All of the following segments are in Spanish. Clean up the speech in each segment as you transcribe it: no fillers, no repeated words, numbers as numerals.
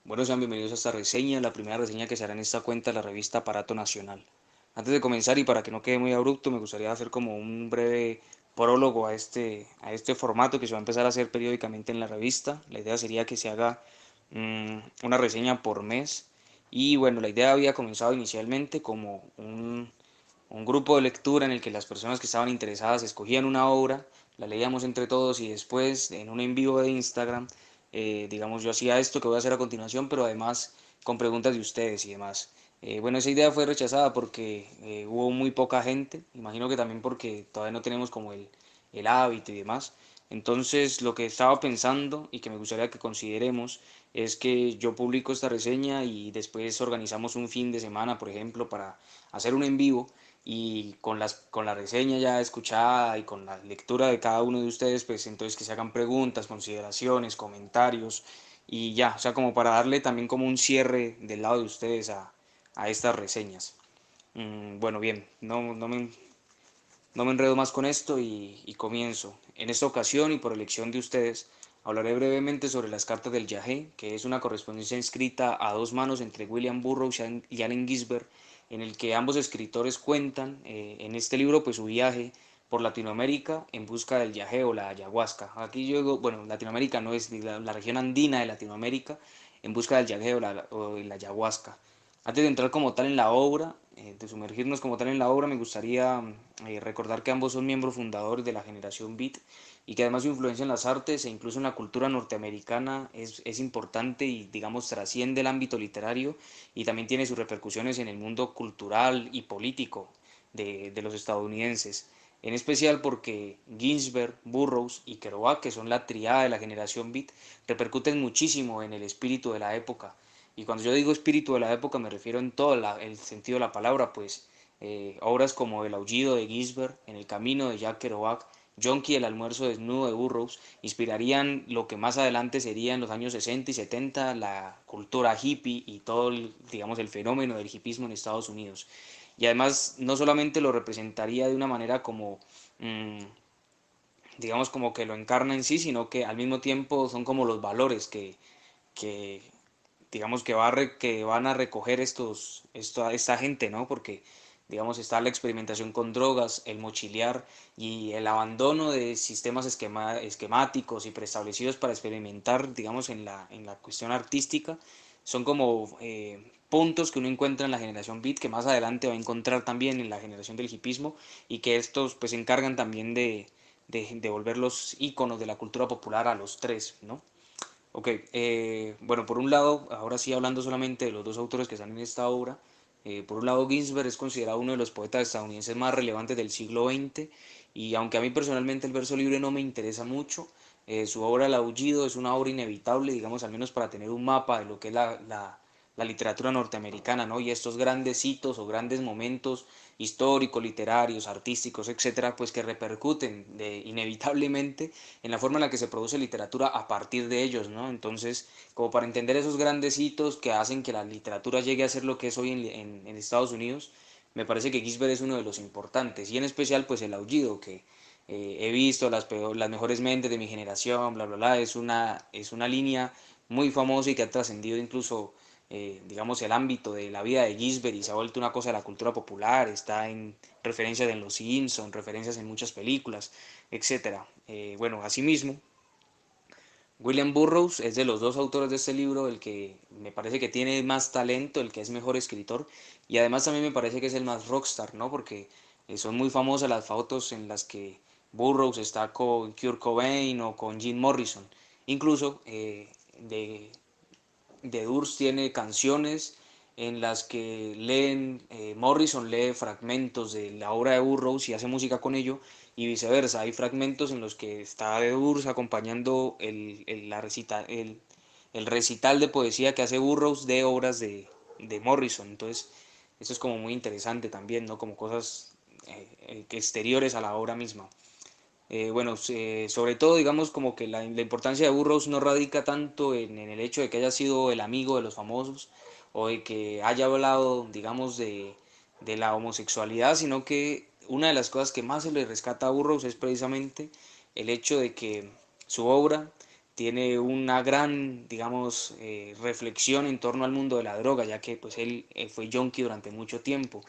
Bueno, sean bienvenidos a esta reseña, la primera reseña que se hará en esta cuenta de la revista Aparato Nacional. Antes de comenzar y para que no quede muy abrupto, me gustaría hacer como un breve prólogo a este formato que se va a empezar a hacer periódicamente en la revista. La idea sería que se haga una reseña por mes y bueno, la idea había comenzado inicialmente como un grupo de lectura en el que las personas que estaban interesadas escogían una obra, la leíamos entre todos y después en un en vivo de Instagram, digamos, yo hacía esto que voy a hacer a continuación, pero además con preguntas de ustedes y demás. Bueno, esa idea fue rechazada porque hubo muy poca gente, imagino que también porque todavía no tenemos como el hábito y demás. Entonces, lo que estaba pensando y que me gustaría que consideremos es que yo publico esta reseña y después organizamos un fin de semana, por ejemplo, para hacer un en vivo y con la reseña ya escuchada y con la lectura de cada uno de ustedes, pues entonces que se hagan preguntas, consideraciones, comentarios y ya, o sea, como para darle también como un cierre del lado de ustedes a estas reseñas. Bueno, bien, no me enredo más con esto y comienzo. En esta ocasión y por elección de ustedes, hablaré brevemente sobre las cartas del Yagé, que es una correspondencia escrita a dos manos entre William Burroughs y Allen Ginsberg, en el que ambos escritores cuentan en este libro pues su viaje por Latinoamérica en busca del Yagé o la ayahuasca. Aquí yo digo, bueno, Latinoamérica no es la región andina de Latinoamérica, en busca del Yagé o la ayahuasca. Antes de entrar como tal en la obra, de sumergirnos como tal en la obra, me gustaría recordar que ambos son miembros fundadores de la generación Beat y que además su influencia en las artes e incluso en la cultura norteamericana es importante y digamos trasciende el ámbito literario y también tiene sus repercusiones en el mundo cultural y político de los estadounidenses. En especial porque Ginsberg, Burroughs y Kerouac, que son la triada de la generación Beat, repercuten muchísimo en el espíritu de la época. Y cuando yo digo espíritu de la época me refiero en todo el sentido de la palabra, pues obras como El aullido de Ginsberg, En el camino de Jack Kerouac, Yonki, El almuerzo desnudo de Burroughs, inspirarían lo que más adelante sería en los años 60 y 70 la cultura hippie y todo, digamos, el fenómeno del hippismo en Estados Unidos. Y además no solamente lo representaría de una manera como, mmm, digamos, como que lo encarna en sí, sino que al mismo tiempo son como los valores que digamos que van a recoger esta gente, ¿no? Porque digamos está la experimentación con drogas, el mochilear y el abandono de sistemas esquemáticos y preestablecidos para experimentar, digamos, en la cuestión artística, son como puntos que uno encuentra en la generación beat que más adelante va a encontrar también en la generación del hipismo y que estos pues se encargan también de volver los íconos de la cultura popular a los tres, ¿no? Ok, bueno, por un lado, ahora sí hablando solamente de los dos autores que están en esta obra, por un lado Ginsberg es considerado uno de los poetas estadounidenses más relevantes del siglo XX y aunque a mí personalmente el verso libre no me interesa mucho, su obra El aullido es una obra inevitable, digamos, al menos para tener un mapa de lo que es la literatura norteamericana, ¿no? Y estos grandes hitos o grandes momentos históricos, literarios, artísticos, etcétera, pues que repercuten inevitablemente en la forma en la que se produce literatura a partir de ellos, ¿no? Entonces, como para entender esos grandes hitos que hacen que la literatura llegue a ser lo que es hoy en Estados Unidos, me parece que Gisbert es uno de los importantes, y en especial pues El aullido, que he visto las mejores mentes de mi generación, bla, bla, bla, es una línea muy famosa y que ha trascendido incluso, digamos, el ámbito de la vida de Gisbert y se ha vuelto una cosa de la cultura popular, está en referencias en Los Simpsons, referencias en muchas películas, etcétera. Bueno, asimismo, William Burroughs es de los dos autores de este libro el que me parece que tiene más talento, el que es mejor escritor y además también me parece que es el más rockstar, ¿no? Porque son muy famosas las fotos en las que Burroughs está con Kurt Cobain o con Jim Morrison. Incluso The Doors tiene canciones en las que Morrison lee fragmentos de la obra de Burroughs y hace música con ello, y viceversa. Hay fragmentos en los que está The Doors acompañando el recital de poesía que hace Burroughs de obras de Morrison. Entonces, eso es como muy interesante también, ¿no? Como cosas exteriores a la obra misma. Bueno, sobre todo digamos como que la importancia de Burroughs no radica tanto en el hecho de que haya sido el amigo de los famosos o de que haya hablado, digamos, de la homosexualidad, sino que una de las cosas que más se le rescata a Burroughs es precisamente el hecho de que su obra tiene una gran, digamos, reflexión en torno al mundo de la droga, ya que pues él fue junkie durante mucho tiempo.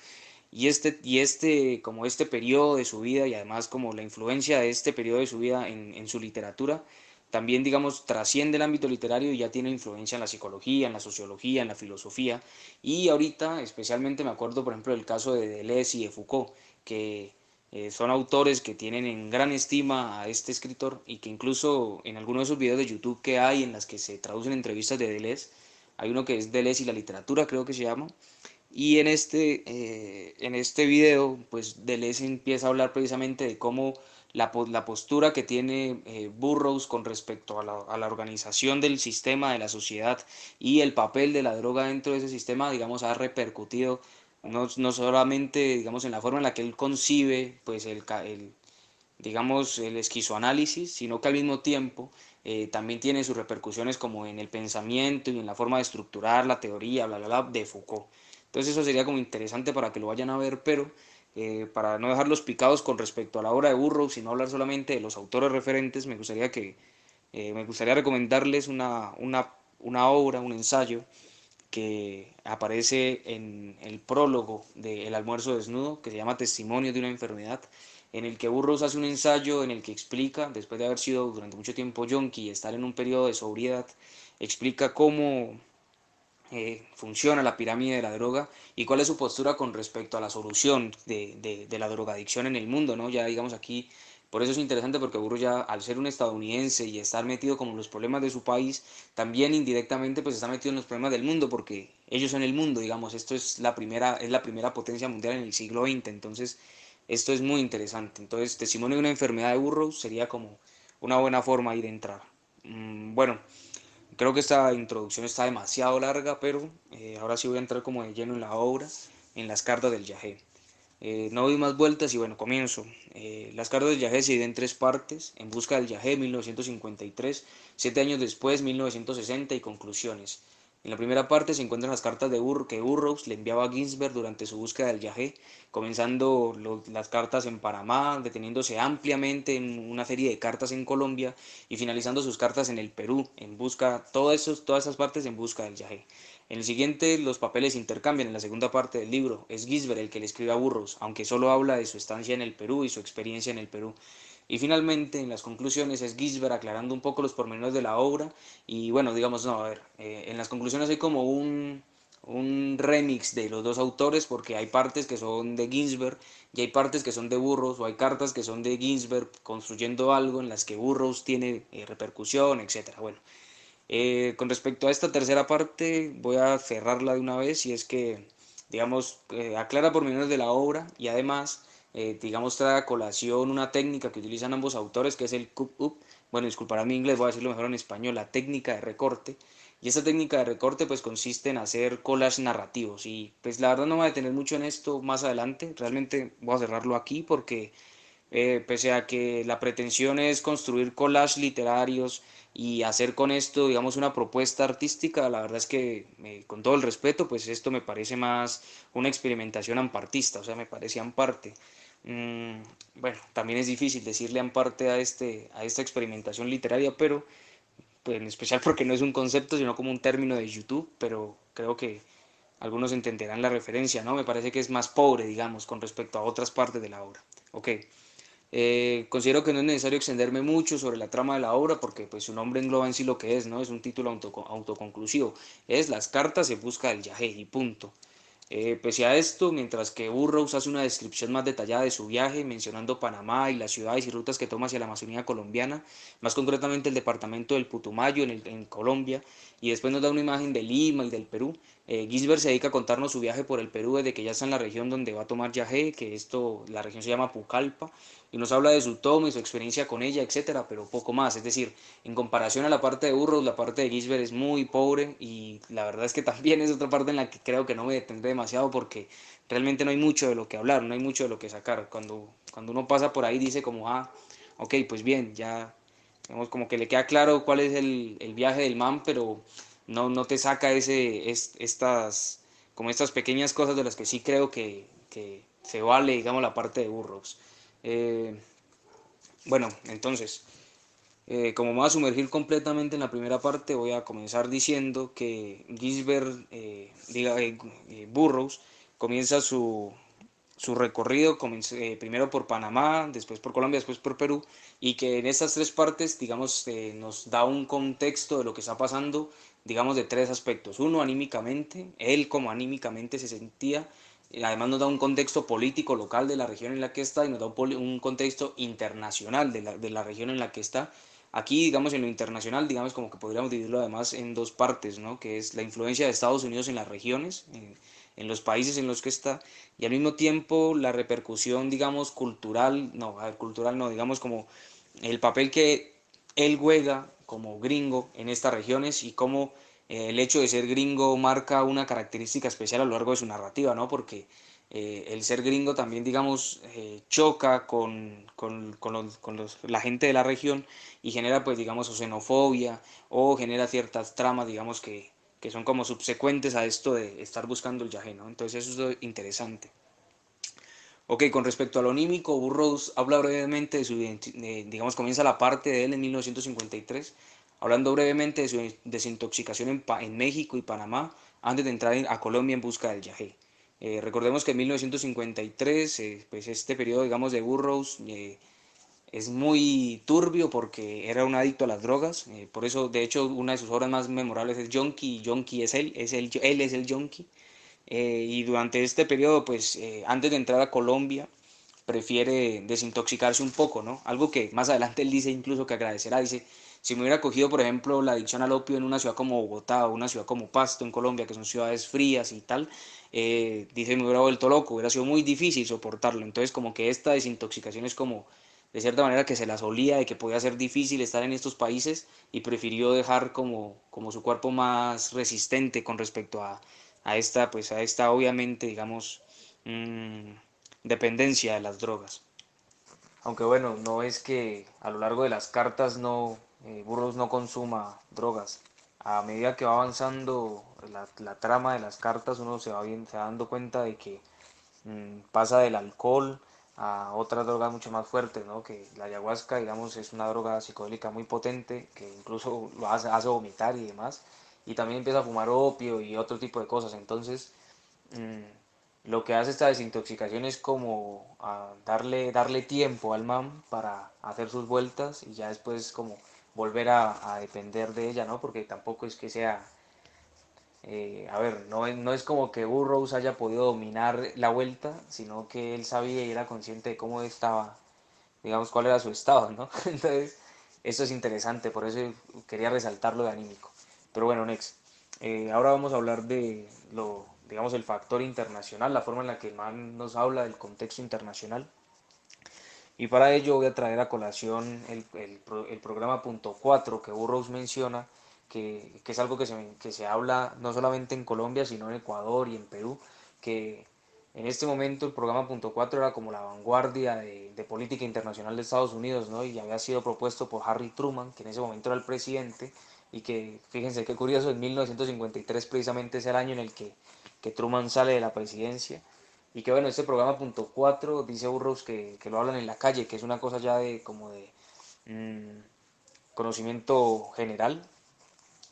Como este periodo de su vida y además como la influencia de este periodo de su vida en su literatura, también digamos trasciende el ámbito literario y ya tiene influencia en la psicología, en la sociología, en la filosofía. Y ahorita especialmente me acuerdo por ejemplo del caso de Deleuze y de Foucault, que son autores que tienen en gran estima a este escritor y que incluso en algunos de esos videos de YouTube que hay en las que se traducen entrevistas de Deleuze, hay uno que es Deleuze y la literatura, creo que se llama, y en este video, pues Deleuze empieza a hablar precisamente de cómo la postura que tiene Burroughs con respecto a la organización del sistema, de la sociedad y el papel de la droga dentro de ese sistema, digamos, ha repercutido no solamente, digamos, en la forma en la que él concibe, pues, digamos, el esquizoanálisis, sino que al mismo tiempo también tiene sus repercusiones como en el pensamiento y en la forma de estructurar la teoría, bla, bla, bla, de Foucault. Entonces eso sería como interesante para que lo vayan a ver, pero para no dejarlos picados con respecto a la obra de Burroughs, sino hablar solamente de los autores referentes, me gustaría recomendarles una obra, un ensayo que aparece en el prólogo de El almuerzo desnudo, que se llama Testimonio de una enfermedad, en el que Burroughs hace un ensayo en el que explica, después de haber sido durante mucho tiempo yonki y estar en un periodo de sobriedad, explica cómo funciona la pirámide de la droga y cuál es su postura con respecto a la solución de la drogadicción en el mundo, ¿no? Ya digamos aquí, por eso es interesante porque Burro ya al ser un estadounidense y estar metido como en los problemas de su país, también indirectamente pues está metido en los problemas del mundo porque ellos son el mundo, digamos, esto es la primera potencia mundial en el siglo XX, entonces esto es muy interesante. Entonces, testimonio de una enfermedad de Burroughs sería como una buena forma ahí de entrar. Bueno, creo que esta introducción está demasiado larga, pero ahora sí voy a entrar como de lleno en la obra, en las cartas del Yagé. No doy más vueltas y bueno, comienzo. Las cartas del Yagé se dividen en tres partes: En busca del Yagé, 1953, 7 años después, 1960 y conclusiones. En la primera parte se encuentran las cartas que Burroughs le enviaba a Ginsberg durante su búsqueda del Yagé, comenzando las cartas en Panamá, deteniéndose ampliamente en una serie de cartas en Colombia y finalizando sus cartas en el Perú, todas esas partes en busca del Yagé. En el siguiente los papeles intercambian. En la segunda parte del libro es Gisbert el que le escribe a Burroughs, aunque solo habla de su estancia en el Perú y su experiencia en el Perú. Y finalmente, en las conclusiones, es Gisbert aclarando un poco los pormenores de la obra. Y bueno, digamos, no, a ver, en las conclusiones hay como un remix de los dos autores, porque hay partes que son de Ginsberg y hay partes que son de Burroughs, o hay cartas que son de Ginsberg construyendo algo en las que Burroughs tiene repercusión, etcétera. Bueno, con respecto a esta tercera parte, voy a cerrarla de una vez y es que, digamos, aclara pormenores de la obra y además, digamos, trae a colación una técnica que utilizan ambos autores, que es el cut-up. Bueno, disculparán mi inglés, voy a decirlo mejor en español, la técnica de recorte. Y esta técnica de recorte pues consiste en hacer collages narrativos y pues la verdad no me voy a detener mucho en esto más adelante, realmente voy a cerrarlo aquí porque pese a que la pretensión es construir collages literarios y hacer con esto, digamos, una propuesta artística, la verdad es que, con todo el respeto, pues esto me parece más una experimentación ampartista, o sea, me parece amparte. Mm, bueno, también es difícil decirle amparte a esta experimentación literaria, pero pues, en especial porque no es un concepto, sino como un término de YouTube, pero creo que algunos entenderán la referencia, ¿no? Me parece que es más pobre, digamos, con respecto a otras partes de la obra. Ok. Considero que no es necesario extenderme mucho sobre la trama de la obra porque pues su nombre engloba en sí lo que es, ¿no? Es un título autoconclusivo. Es Las cartas en busca del Yagé y punto. Pese a esto, mientras que Burroughs hace una descripción más detallada de su viaje, mencionando Panamá y las ciudades y rutas que toma hacia la Amazonía colombiana, más concretamente el departamento del Putumayo en Colombia, y después nos da una imagen de Lima y del Perú, Gisbert se dedica a contarnos su viaje por el Perú desde que ya está en la región donde va a tomar Yagé, la región se llama Pucallpa, y nos habla de su toma y su experiencia con ella, etcétera, pero poco más. Es decir, en comparación a la parte de Burroughs, la parte de Gisbert es muy pobre y la verdad es que también es otra parte en la que creo que no me detendré demasiado porque realmente no hay mucho de lo que hablar, no hay mucho de lo que sacar. Cuando uno pasa por ahí dice como, ok, pues bien, ya digamos como que le queda claro cuál es el viaje del man, pero no te saca como estas pequeñas cosas de las que sí creo que se vale, digamos, la parte de Burroughs. Eh, bueno, entonces, Como me voy a sumergir completamente en la primera parte, voy a comenzar diciendo que Gisbert Burroughs comienza su recorrido primero por Panamá, después por Colombia, después por Perú, y que en estas tres partes, digamos, nos da un contexto de lo que está pasando, digamos, de tres aspectos. Uno, anímicamente, él como anímicamente se sentía, además nos da un contexto político local de la región en la que está y nos da un contexto internacional de la región en la que está. Aquí, digamos, en lo internacional, digamos, como que podríamos dividirlo además en dos partes, ¿no? Que es la influencia de Estados Unidos en las regiones, en los países en los que está, y al mismo tiempo la repercusión, digamos, cultural, no, a ver, cultural no, digamos como el papel que él juega como gringo en estas regiones y cómo el hecho de ser gringo marca una característica especial a lo largo de su narrativa, ¿no? Porque el ser gringo también, digamos, choca la gente de la región y genera, pues, digamos, o xenofobia o genera ciertas tramas, digamos, que son como subsecuentes a esto de estar buscando el yagé, ¿no? Entonces eso es interesante. Ok, con respecto a lo anímico, Burroughs habla brevemente de digamos, comienza la parte de él en 1953, hablando brevemente de su desintoxicación en México y Panamá, antes de entrar a Colombia en busca del yagé. Recordemos que en 1953, pues este periodo, digamos, de Burroughs es muy turbio porque era un adicto a las drogas, por eso, de hecho, una de sus obras más memorables es Yonki, y Yonki es él, él es el Yonki. Y durante este periodo, pues antes de entrar a Colombia, prefiere desintoxicarse un poco, ¿no? Algo que más adelante él dice incluso que agradecerá, dice, si me hubiera cogido, por ejemplo, la adicción al opio en una ciudad como Bogotá o una ciudad como Pasto en Colombia, que son ciudades frías y tal, dice, me hubiera vuelto loco, hubiera sido muy difícil soportarlo. Entonces, como que esta desintoxicación es como, de cierta manera, que se la solía de que podía ser difícil estar en estos países y prefirió dejar como su cuerpo más resistente con respecto a esta, pues a esta obviamente, digamos, mmm, dependencia de las drogas. Aunque bueno, no es que a lo largo de las cartas Burroughs no consuma drogas. A medida que va avanzando la trama de las cartas, uno se va dando cuenta de que pasa del alcohol a otras drogas mucho más fuertes, ¿no? Que la ayahuasca, digamos, es una droga psicodélica muy potente que incluso hace vomitar y demás. Y también empieza a fumar opio y otro tipo de cosas. Entonces, lo que hace esta desintoxicación es como darle tiempo al man para hacer sus vueltas y ya después como volver a depender de ella, ¿no? Porque tampoco es que sea, a ver, no es como que Burroughs haya podido dominar la vuelta, sino que él sabía y era consciente de cómo estaba, digamos, cuál era su estado, ¿no? Entonces, eso es interesante, por eso quería resaltarlo de anímico. Pero bueno, next. Ahora vamos a hablar de digamos, el factor internacional, la forma en la que el man nos habla del contexto internacional. Y para ello voy a traer a colación el programa punto 4 que Burroughs menciona, que es algo que se habla no solamente en Colombia, sino en Ecuador y en Perú, que en este momento el programa punto 4 era como la vanguardia de política internacional de Estados Unidos, ¿no? Y había sido propuesto por Harry Truman, que en ese momento era el presidente, y que, fíjense qué curioso, en 1953 precisamente es el año en el que Truman sale de la presidencia, y que bueno, este programa punto 4 dice Burroughs que lo hablan en la calle, que es una cosa ya de como de mmm, conocimiento general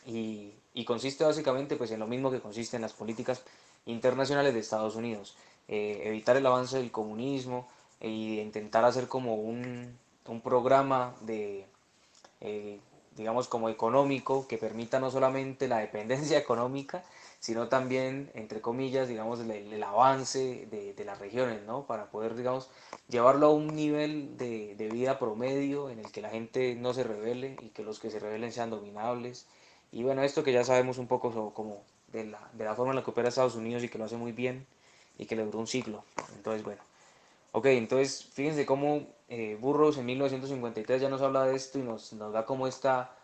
y consiste básicamente pues en lo mismo que consiste en las políticas internacionales de Estados Unidos. Evitar el avance del comunismo e intentar hacer como un programa eh, digamos, como económico, que permita no solamente la dependencia económica, sino también, entre comillas, digamos, el avance de las regiones, ¿no? Para poder, digamos, llevarlo a un nivel de vida promedio en el que la gente no se rebele y que los que se rebelen sean dominables. Y bueno, esto que ya sabemos un poco como de la forma en la que opera Estados Unidos y que lo hace muy bien y que le duró un siglo. Entonces, bueno. Ok, entonces fíjense cómo Burroughs en 1953 ya nos habla de esto y nos da como esta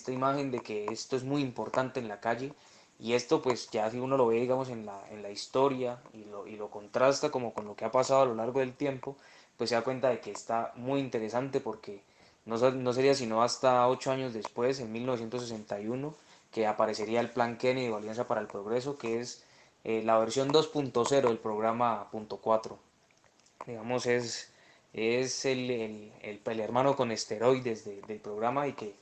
imagen de que esto es muy importante en la calle y esto pues ya si uno lo ve digamos en la historia y lo contrasta como con lo que ha pasado a lo largo del tiempo, pues se da cuenta de que está muy interesante porque no sería sino hasta 8 años después, en 1961, que aparecería el Plan Kennedy o Alianza para el Progreso, que es la versión 2.0 del programa punto 4. Digamos, es el hermano con esteroides del programa y que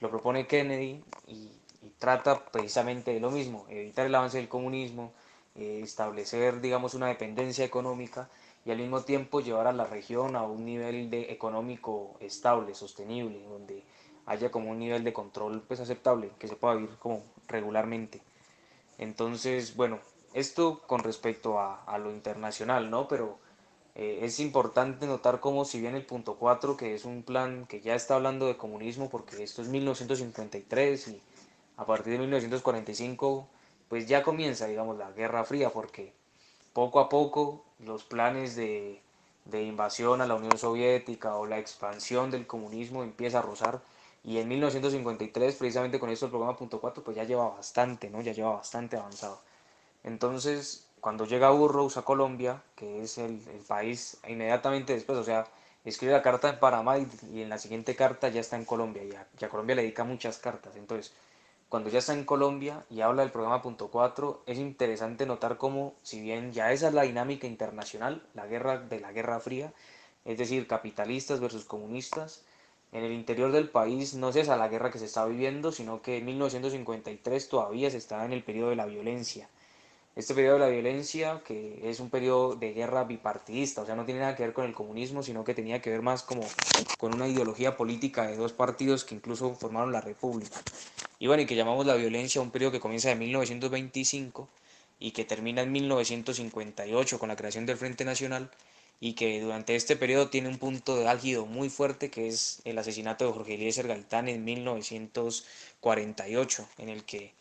lo propone Kennedy y trata precisamente de lo mismo, evitar el avance del comunismo, establecer, digamos, una dependencia económica y al mismo tiempo llevar a la región a un nivel económico estable, sostenible, donde haya como un nivel de control pues aceptable, que se pueda vivir como regularmente. Entonces, bueno, esto con respecto a lo internacional, ¿no? Pero es importante notar cómo si bien el punto 4 que es un plan que ya está hablando de comunismo, porque esto es 1953 y a partir de 1945, pues ya comienza, digamos, la Guerra Fría, porque poco a poco los planes de invasión a la Unión Soviética o la expansión del comunismo empieza a rozar y en 1953 precisamente con esto el programa punto 4 pues ya lleva bastante, ¿no? Ya lleva bastante avanzado. Entonces, cuando llega Burroughs a Colombia, que es el país inmediatamente después, o sea, escribe la carta en Panamá y en la siguiente carta ya está en Colombia y a Colombia le dedica muchas cartas. Entonces, cuando ya está en Colombia y habla del programa punto 4, es interesante notar cómo, si bien ya esa es la dinámica internacional, la guerra de la Guerra Fría, es decir, capitalistas versus comunistas, en el interior del país no es esa la guerra que se está viviendo, sino que en 1953 todavía se está en el periodo de la violencia. Este periodo de la violencia, que es un periodo de guerra bipartidista, o sea, no tiene nada que ver con el comunismo, sino que tenía que ver más como con una ideología política de dos partidos que incluso formaron la República. Y bueno, y que llamamos la violencia a un periodo que comienza de 1925 y que termina en 1958 con la creación del Frente Nacional y que durante este periodo tiene un punto de álgido muy fuerte que es el asesinato de Jorge Eliezer Gaitán en 1948, en el que,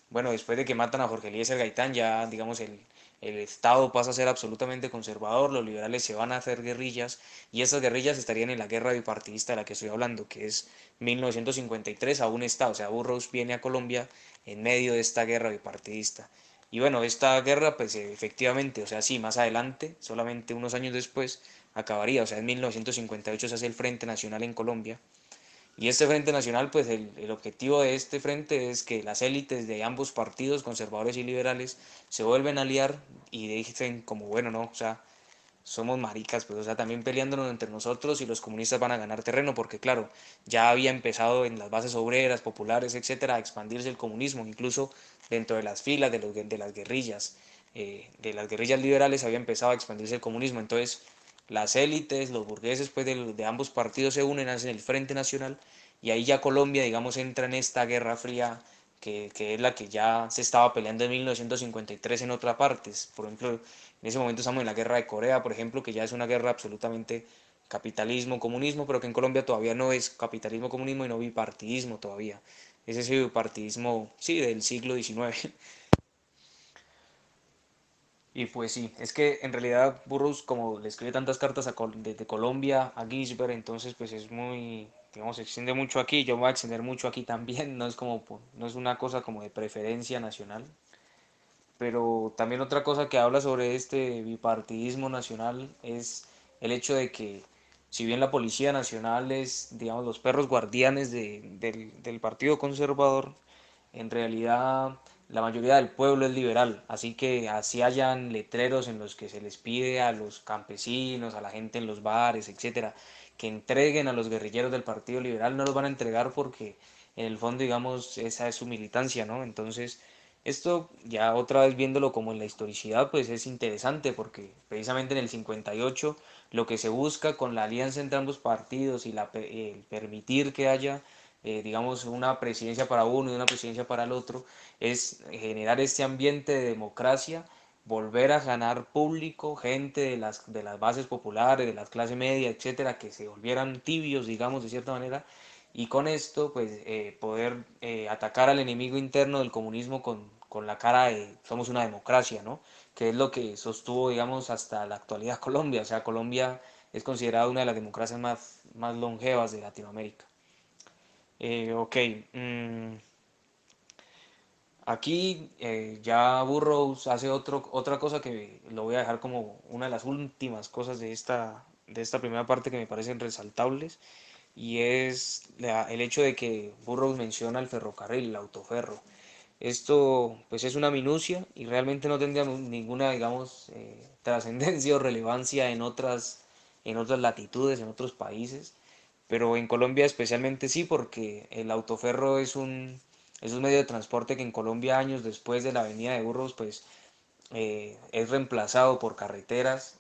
bueno, después de que matan a Jorge Eliezer Gaitán ya, digamos, el Estado pasa a ser absolutamente conservador, los liberales se van a hacer guerrillas y esas guerrillas estarían en la guerra bipartidista de la que estoy hablando, que es 1953 aún está, o sea, Burroughs viene a Colombia en medio de esta guerra bipartidista. Y bueno, esta guerra, pues efectivamente, o sea, sí, más adelante, solamente unos años después, acabaría, o sea, en 1958 se hace el Frente Nacional en Colombia. Y este Frente Nacional, pues el objetivo de este frente es que las élites de ambos partidos, conservadores y liberales, se vuelven a aliar y dicen como, bueno, no, o sea, somos maricas, pues, o sea, también peleándonos entre nosotros y los comunistas van a ganar terreno, porque claro, ya había empezado en las bases obreras, populares, etcétera, a expandirse el comunismo, incluso dentro de las filas de las guerrillas liberales había empezado a expandirse el comunismo, entonces las élites, los burgueses pues de ambos partidos se unen, hacen el Frente Nacional y ahí ya Colombia, digamos, entra en esta guerra fría que es la que ya se estaba peleando en 1953 en otras partes. Por ejemplo, en ese momento estamos en la guerra de Corea, por ejemplo, que ya es una guerra absolutamente capitalismo, comunismo, pero que en Colombia todavía no es capitalismo, comunismo y no bipartidismo todavía. Es ese bipartidismo, sí, del siglo XIX. Y pues sí, es que en realidad Burroughs, como le escribe tantas cartas desde Colombia a Ginsberg, entonces pues es muy, digamos, se extiende mucho aquí, yo me voy a extender mucho aquí también, no es como, no es una cosa como de preferencia nacional, pero también otra cosa que habla sobre este bipartidismo nacional es el hecho de que si bien la Policía Nacional es, digamos, los perros guardianes del Partido Conservador, en realidad la mayoría del pueblo es liberal, así que así hayan letreros en los que se les pide a los campesinos, a la gente en los bares, etcétera, que entreguen a los guerrilleros del Partido Liberal, no los van a entregar porque en el fondo, digamos, esa es su militancia, ¿no? Entonces, esto ya otra vez viéndolo como en la historicidad, pues es interesante porque precisamente en el 58 lo que se busca con la alianza entre ambos partidos y el permitir que haya, digamos, una presidencia para uno y una presidencia para el otro, es generar este ambiente de democracia, volver a ganar público, gente de las bases populares, de la clase media, etcétera, que se volvieran tibios, digamos, de cierta manera, y con esto pues poder atacar al enemigo interno del comunismo con la cara de somos una democracia, ¿no? Que es lo que sostuvo, digamos, hasta la actualidad Colombia. O sea, Colombia es considerada una de las democracias más longevas de Latinoamérica. Ok, mm, aquí ya Burroughs hace otra cosa que lo voy a dejar como una de las últimas cosas de esta primera parte que me parecen resaltables y es el hecho de que Burroughs menciona el ferrocarril, el autoferro. Esto pues es una minucia y realmente no tendría ninguna, digamos, trascendencia o relevancia en otras latitudes, en otros países, pero en Colombia especialmente sí, porque el autoferro es un medio de transporte que en Colombia años después de la avenida de Burros pues es reemplazado por carreteras.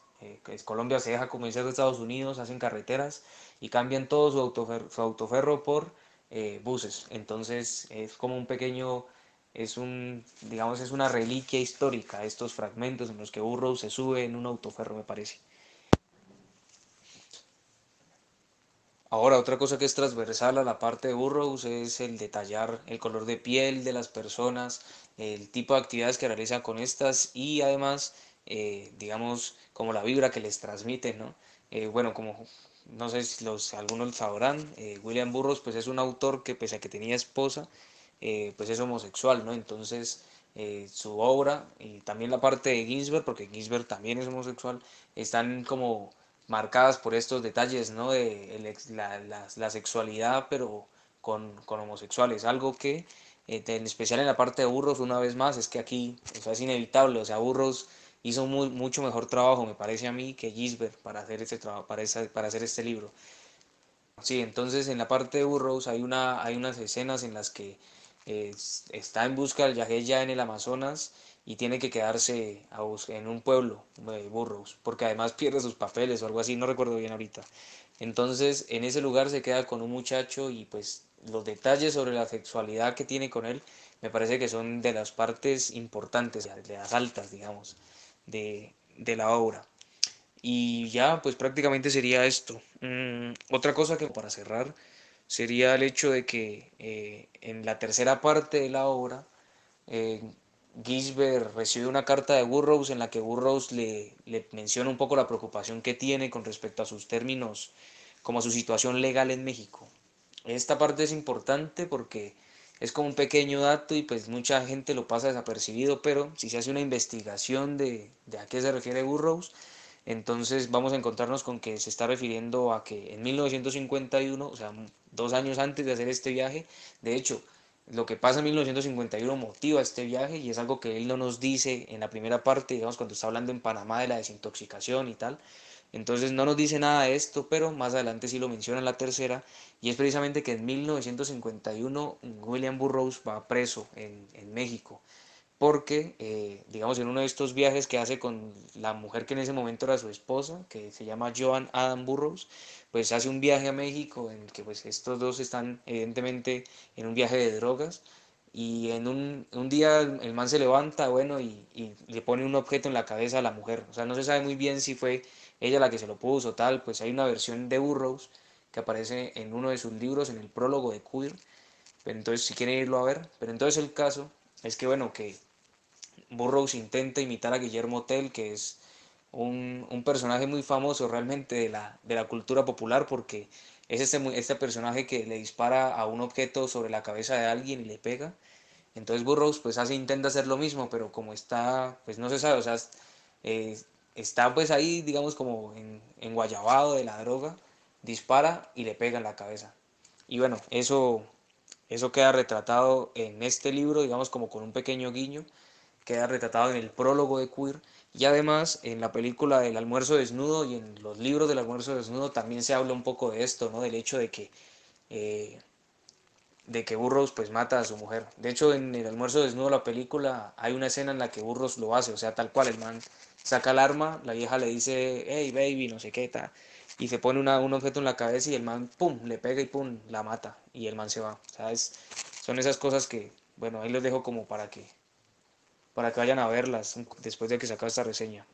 Colombia se deja como de Estados Unidos, hacen carreteras y cambian todo su autoferro por buses. Entonces es como un pequeño, digamos, es una reliquia histórica, estos fragmentos en los que Burroughs se sube en un autoferro, me parece. Ahora, otra cosa que es transversal a la parte de Burroughs es el detallar el color de piel de las personas, el tipo de actividades que realizan con estas y además, digamos, como la vibra que les transmiten, ¿no? Bueno, como no sé si algunos sabrán, William Burroughs pues es un autor que pese a que tenía esposa, pues es homosexual, ¿no? Entonces, su obra y también la parte de Ginsberg, porque Ginsberg también es homosexual, están como marcadas por estos detalles, ¿no? De la sexualidad, pero con homosexuales. Algo que, en especial en la parte de Burroughs, una vez más, es que aquí, o sea, es inevitable. O sea, Burroughs hizo mucho mejor trabajo, me parece a mí, que Gisbert para hacer este trabajo, para hacer este libro. Sí, entonces en la parte de Burroughs hay unas escenas en las que está en busca del yagé ya en el Amazonas y tiene que quedarse en un pueblo de Burroughs, porque además pierde sus papeles o algo así, no recuerdo bien ahorita. Entonces en ese lugar se queda con un muchacho y pues los detalles sobre la sexualidad que tiene con él me parece que son de las partes importantes, de las altas, digamos, de la obra. Y ya, pues prácticamente sería esto. Otra cosa que para cerrar sería el hecho de que en la tercera parte de la obra, eh, Gisbert recibe una carta de Burroughs en la que Burroughs le menciona un poco la preocupación que tiene con respecto a sus términos, como a su situación legal en México. Esta parte es importante porque es como un pequeño dato y pues mucha gente lo pasa desapercibido, pero si se hace una investigación de a qué se refiere Burroughs, entonces vamos a encontrarnos con que se está refiriendo a que en 1951, o sea, 2 años antes de hacer este viaje, de hecho, lo que pasa en 1951 motiva este viaje y es algo que él no nos dice en la primera parte, digamos, cuando está hablando en Panamá de la desintoxicación y tal. Entonces no nos dice nada de esto, pero más adelante sí lo menciona en la tercera, y es precisamente que en 1951 William Burroughs va preso en México porque, digamos, en uno de estos viajes que hace con la mujer que en ese momento era su esposa, que se llama Joan Adam Burroughs, pues hace un viaje a México en el que pues estos dos están evidentemente en un viaje de drogas y en un día el man se levanta, bueno, y le pone un objeto en la cabeza a la mujer. O sea, no se sabe muy bien si fue ella la que se lo puso o tal, pues hay una versión de Burroughs que aparece en uno de sus libros, en el prólogo de Queer, pero entonces si quieren irlo a ver, pero entonces el caso es que bueno, que Burroughs intenta imitar a Guillermo Tell, que es un personaje muy famoso realmente de la cultura popular, porque es este personaje que le dispara a un objeto sobre la cabeza de alguien y le pega. Entonces Burroughs pues intenta hacer lo mismo, pero como está, pues no se sabe, o sea, eh, está pues ahí, digamos, como enguayabado de la droga, dispara y le pega en la cabeza. Y bueno, eso queda retratado en este libro, digamos, como con un pequeño guiño, queda retratado en el prólogo de Queer y además en la película del almuerzo desnudo y en los libros del almuerzo desnudo también se habla un poco de esto, ¿no? Del hecho eh, de que Burroughs pues mata a su mujer. De hecho en el almuerzo desnudo la película hay una escena en la que Burroughs lo hace, o sea, tal cual el man saca el arma, la vieja le dice, hey baby, no sé qué tal, y se pone un objeto en la cabeza y el man, pum, le pega y pum, la mata y el man se va. O sea, son esas cosas que, bueno, ahí los dejo como para que vayan a verlas después de que se acabe esta reseña.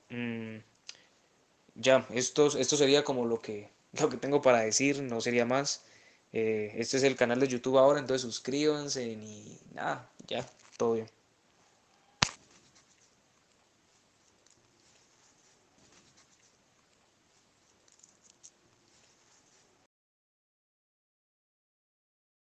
Ya, esto sería como lo que tengo para decir, no sería más. Este es el canal de YouTube ahora, entonces suscríbanse y nada, ya, todo bien.